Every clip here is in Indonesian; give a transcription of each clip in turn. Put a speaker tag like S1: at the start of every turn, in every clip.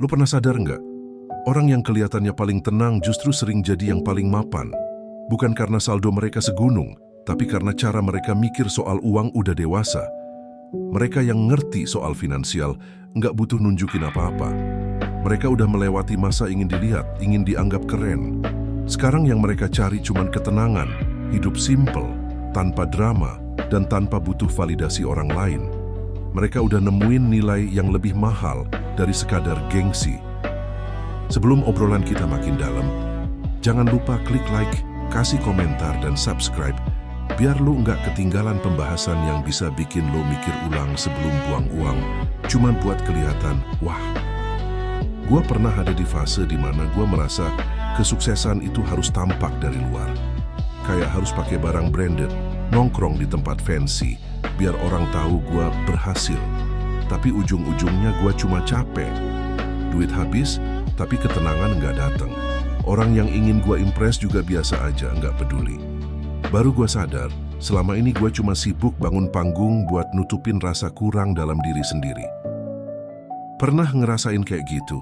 S1: Lu pernah sadar nggak? Orang yang kelihatannya paling tenang justru sering jadi yang paling mapan. Bukan karena saldo mereka segunung, tapi karena cara mereka mikir soal uang udah dewasa. Mereka yang ngerti soal finansial nggak butuh nunjukin apa-apa. Mereka udah melewati masa ingin dilihat, ingin dianggap keren. Sekarang yang mereka cari cuman ketenangan, hidup simple, tanpa drama, dan tanpa butuh validasi orang lain. Mereka udah nemuin nilai yang lebih mahal dari sekadar gengsi. Sebelum obrolan kita makin dalam, jangan lupa klik like, kasih komentar, dan subscribe, biar lu nggak ketinggalan pembahasan yang bisa bikin lu mikir ulang sebelum buang uang, cuma buat kelihatan, wah. Gua pernah ada di fase dimana gua merasa kesuksesan itu harus tampak dari luar. Kayak harus pakai barang branded, nongkrong di tempat fancy, biar orang tahu gua berhasil. Tapi ujung-ujungnya gua cuma capek. Duit habis, tapi ketenangan nggak datang. Orang yang ingin gua impress juga biasa aja, nggak peduli. Baru gua sadar, selama ini gua cuma sibuk bangun panggung buat nutupin rasa kurang dalam diri sendiri. Pernah ngerasain kayak gitu?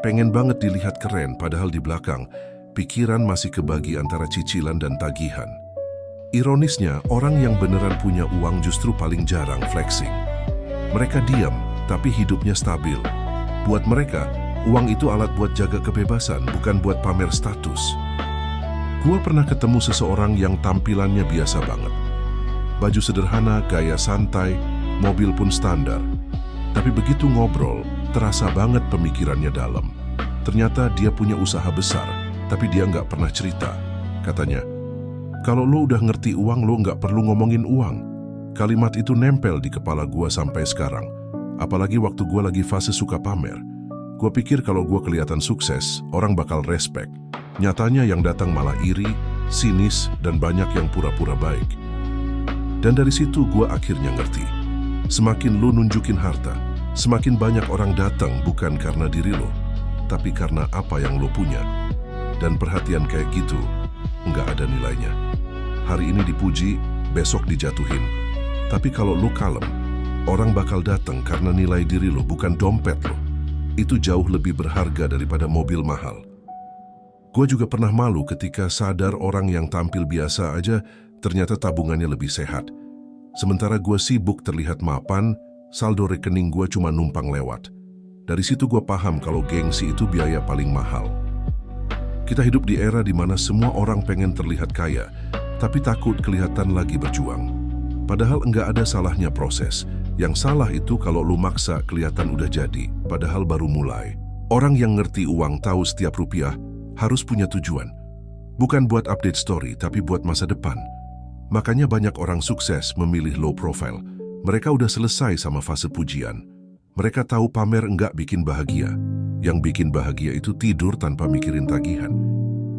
S1: Pengen banget dilihat keren, padahal di belakang, pikiran masih kebagi antara cicilan dan tagihan. Ironisnya, orang yang beneran punya uang justru paling jarang flexing. Mereka diam, tapi hidupnya stabil. Buat mereka, uang itu alat buat jaga kebebasan, bukan buat pamer status. Gua pernah ketemu seseorang yang tampilannya biasa banget. Baju sederhana, gaya santai, mobil pun standar. Tapi begitu ngobrol, terasa banget pemikirannya dalam. Ternyata dia punya usaha besar, tapi dia nggak pernah cerita. Katanya, kalau lo udah ngerti uang, lo nggak perlu ngomongin uang. Kalimat itu nempel di kepala gua sampai sekarang. Apalagi waktu gua lagi fase suka pamer. Gua pikir kalau gua kelihatan sukses, orang bakal respect. Nyatanya yang datang malah iri, sinis, dan banyak yang pura-pura baik. Dan dari situ gua akhirnya ngerti. Semakin lo nunjukin harta, semakin banyak orang datang bukan karena diri lo, tapi karena apa yang lo punya. Dan perhatian kayak gitu, nggak ada nilainya. Hari ini dipuji, besok dijatuhin. Tapi kalau lo kalem, orang bakal datang karena nilai diri lo, bukan dompet lo. Itu jauh lebih berharga daripada mobil mahal. Gue juga pernah malu ketika sadar orang yang tampil biasa aja ternyata tabungannya lebih sehat. Sementara gue sibuk terlihat mapan, saldo rekening gue cuma numpang lewat. Dari situ gue paham kalau gengsi itu biaya paling mahal. Kita hidup di era di mana semua orang pengen terlihat kaya, tapi takut kelihatan lagi berjuang. Padahal enggak ada salahnya proses. Yang salah itu kalau lu maksa kelihatan udah jadi, padahal baru mulai. Orang yang ngerti uang tahu setiap rupiah harus punya tujuan. Bukan buat update story, tapi buat masa depan. Makanya banyak orang sukses memilih low profile. Mereka udah selesai sama fase pujian. Mereka tahu pamer enggak bikin bahagia. Yang bikin bahagia itu tidur tanpa mikirin tagihan.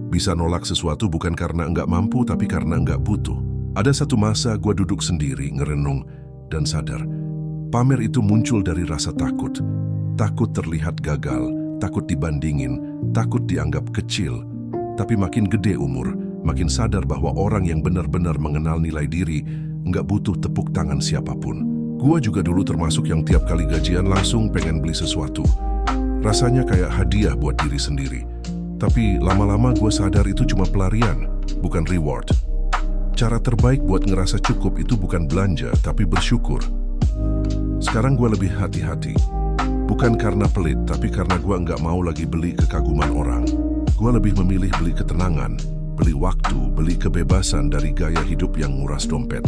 S1: Bisa nolak sesuatu bukan karena enggak mampu, tapi karena enggak butuh. Ada satu masa gue duduk sendiri, ngerenung, dan sadar. Pamer itu muncul dari rasa takut. Takut terlihat gagal, takut dibandingin, takut dianggap kecil. Tapi makin gede umur, makin sadar bahwa orang yang benar-benar mengenal nilai diri nggak butuh tepuk tangan siapapun. Gua juga dulu termasuk yang tiap kali gajian langsung pengen beli sesuatu. Rasanya kayak hadiah buat diri sendiri. Tapi lama-lama gua sadar itu cuma pelarian, bukan reward. Cara terbaik buat ngerasa cukup itu bukan belanja, tapi bersyukur. Sekarang gua lebih hati-hati. Bukan karena pelit, tapi karena gua nggak mau lagi beli kekaguman orang. Gua lebih memilih beli ketenangan, beli waktu, beli kebebasan dari gaya hidup yang nguras dompet.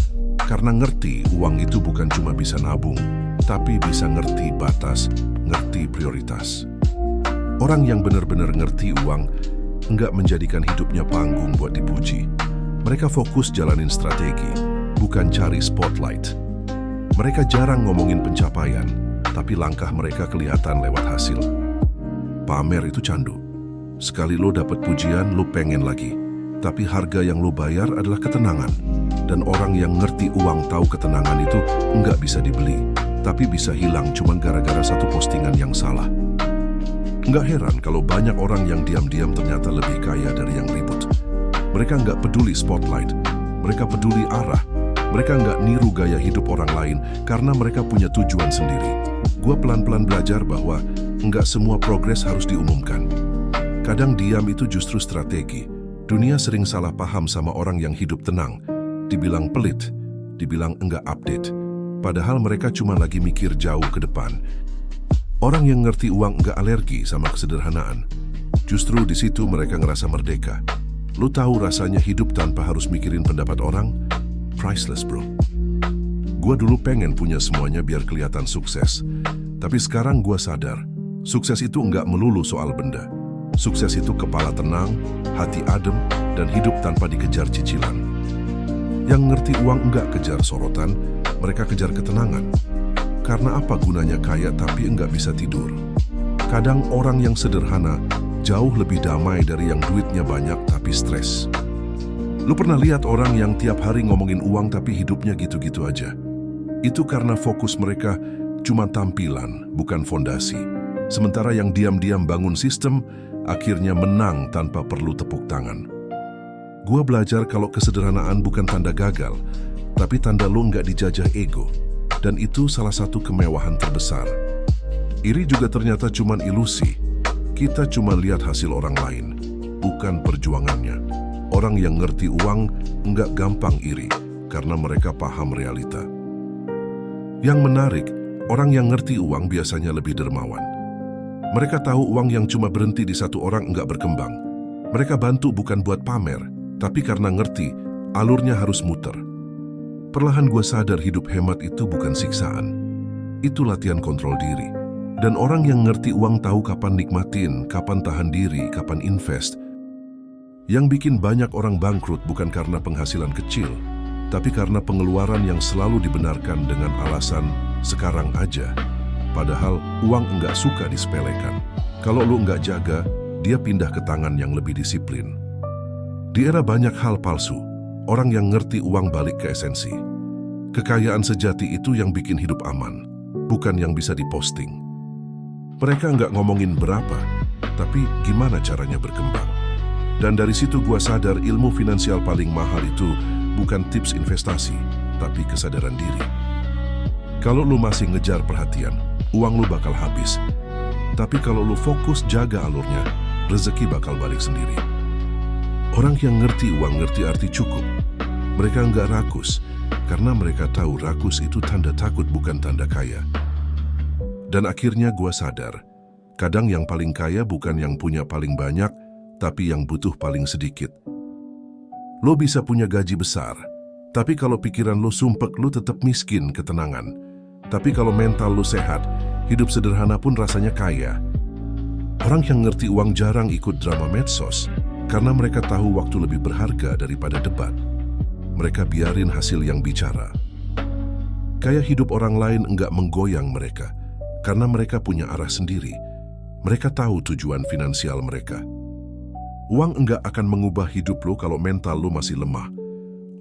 S1: Karena ngerti uang itu bukan cuma bisa nabung, tapi bisa ngerti batas, ngerti prioritas. Orang yang benar-benar ngerti uang nggak menjadikan hidupnya panggung buat dipuji. Mereka fokus jalanin strategi, bukan cari spotlight. Mereka jarang ngomongin pencapaian, tapi langkah mereka kelihatan lewat hasil. Pamer itu candu. Sekali lo dapat pujian, lo pengen lagi. Tapi harga yang lo bayar adalah ketenangan. Dan orang yang ngerti uang tahu ketenangan itu nggak bisa dibeli, tapi bisa hilang cuma gara-gara satu postingan yang salah. Nggak heran kalau banyak orang yang diam-diam ternyata lebih kaya dari yang ribut. Mereka nggak peduli spotlight, mereka peduli arah. Mereka nggak niru gaya hidup orang lain karena mereka punya tujuan sendiri. Gua pelan-pelan belajar bahwa enggak semua progres harus diumumkan. Kadang diam itu justru strategi. Dunia sering salah paham sama orang yang hidup tenang. Dibilang pelit, dibilang enggak update. Padahal mereka cuma lagi mikir jauh ke depan. Orang yang ngerti uang enggak alergi sama kesederhanaan. Justru di situ mereka ngerasa merdeka. Lu tahu rasanya hidup tanpa harus mikirin pendapat orang? Priceless, bro. Gua dulu pengen punya semuanya biar kelihatan sukses. Tapi sekarang gua sadar, sukses itu enggak melulu soal benda. Sukses itu kepala tenang, hati adem, dan hidup tanpa dikejar cicilan. Yang ngerti uang enggak kejar sorotan, mereka kejar ketenangan. Karena apa gunanya kaya tapi enggak bisa tidur? Kadang orang yang sederhana jauh lebih damai dari yang duitnya banyak tapi stres. Lu pernah lihat orang yang tiap hari ngomongin uang tapi hidupnya gitu-gitu aja? Itu karena fokus mereka cuma tampilan, bukan fondasi. Sementara yang diam-diam bangun sistem, akhirnya menang tanpa perlu tepuk tangan. Gua belajar kalau kesederhanaan bukan tanda gagal, tapi tanda lu nggak dijajah ego. Dan itu salah satu kemewahan terbesar. Iri juga ternyata cuma ilusi. Kita cuma lihat hasil orang lain, bukan perjuangannya. Orang yang ngerti uang nggak gampang iri, karena mereka paham realita. Yang menarik, orang yang ngerti uang biasanya lebih dermawan. Mereka tahu uang yang cuma berhenti di satu orang nggak berkembang. Mereka bantu bukan buat pamer, tapi karena ngerti, alurnya harus muter. Perlahan gue sadar hidup hemat itu bukan siksaan. Itu latihan kontrol diri. Dan orang yang ngerti uang tahu kapan nikmatin, kapan tahan diri, kapan invest. Yang bikin banyak orang bangkrut bukan karena penghasilan kecil, tapi karena pengeluaran yang selalu dibenarkan dengan alasan sekarang aja. Padahal uang enggak suka disepelekan. Kalau lu enggak jaga, dia pindah ke tangan yang lebih disiplin. Di era banyak hal palsu, orang yang ngerti uang balik ke esensi. Kekayaan sejati itu yang bikin hidup aman, bukan yang bisa diposting. Mereka enggak ngomongin berapa, tapi gimana caranya berkembang. Dan dari situ gua sadar ilmu finansial paling mahal itu bukan tips investasi, tapi kesadaran diri. Kalau lu masih ngejar perhatian, uang lu bakal habis. Tapi kalau lu fokus jaga alurnya, rezeki bakal balik sendiri. Orang yang ngerti uang ngerti arti cukup. Mereka nggak rakus, karena mereka tahu rakus itu tanda takut bukan tanda kaya. Dan akhirnya gua sadar, kadang yang paling kaya bukan yang punya paling banyak, tapi yang butuh paling sedikit. Lo bisa punya gaji besar, tapi kalau pikiran lo sumpek, lo tetap miskin ketenangan. Tapi kalau mental lo sehat, hidup sederhana pun rasanya kaya. Orang yang ngerti uang jarang ikut drama medsos, karena mereka tahu waktu lebih berharga daripada debat. Mereka biarin hasil yang bicara. Kayak hidup orang lain enggak menggoyang mereka, karena mereka punya arah sendiri. Mereka tahu tujuan finansial mereka. Uang enggak akan mengubah hidup lo kalau mental lo masih lemah.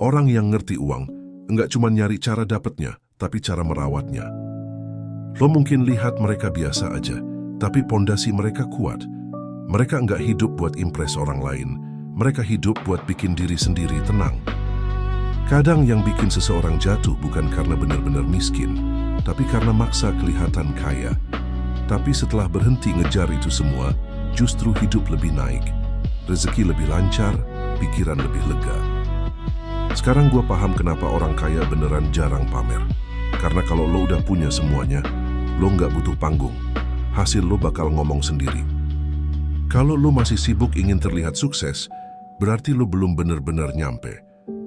S1: Orang yang ngerti uang enggak cuma nyari cara dapatnya, tapi cara merawatnya. Lo mungkin lihat mereka biasa aja, tapi pondasi mereka kuat. Mereka enggak hidup buat impress orang lain. Mereka hidup buat bikin diri sendiri tenang. Kadang yang bikin seseorang jatuh bukan karena benar-benar miskin, tapi karena maksa kelihatan kaya. Tapi setelah berhenti ngejar itu semua, justru hidup lebih naik. Rezeki lebih lancar, pikiran lebih lega. Sekarang gue paham kenapa orang kaya beneran jarang pamer. Karena kalau lo udah punya semuanya, lo nggak butuh panggung. Hasil lo bakal ngomong sendiri. Kalau lo masih sibuk ingin terlihat sukses, berarti lo belum bener-bener nyampe.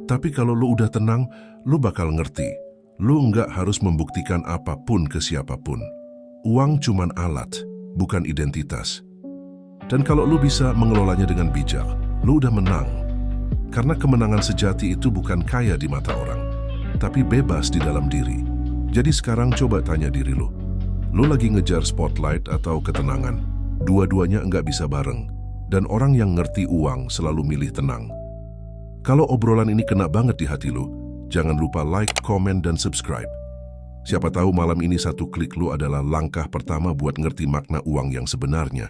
S1: Tapi kalau lo udah tenang, lo bakal ngerti. Lo nggak harus membuktikan apapun ke siapapun. Uang cuman alat, bukan identitas. Dan kalau lu bisa mengelolanya dengan bijak, lu udah menang. Karena kemenangan sejati itu bukan kaya di mata orang, tapi bebas di dalam diri. Jadi sekarang coba tanya diri lu lagi ngejar spotlight atau ketenangan? Dua-duanya enggak bisa bareng. Dan orang yang ngerti uang selalu milih tenang. Kalau obrolan ini kena banget di hati lu, jangan lupa like, komen, dan subscribe. Siapa tahu malam ini satu klik lu adalah langkah pertama buat ngerti makna uang yang sebenarnya.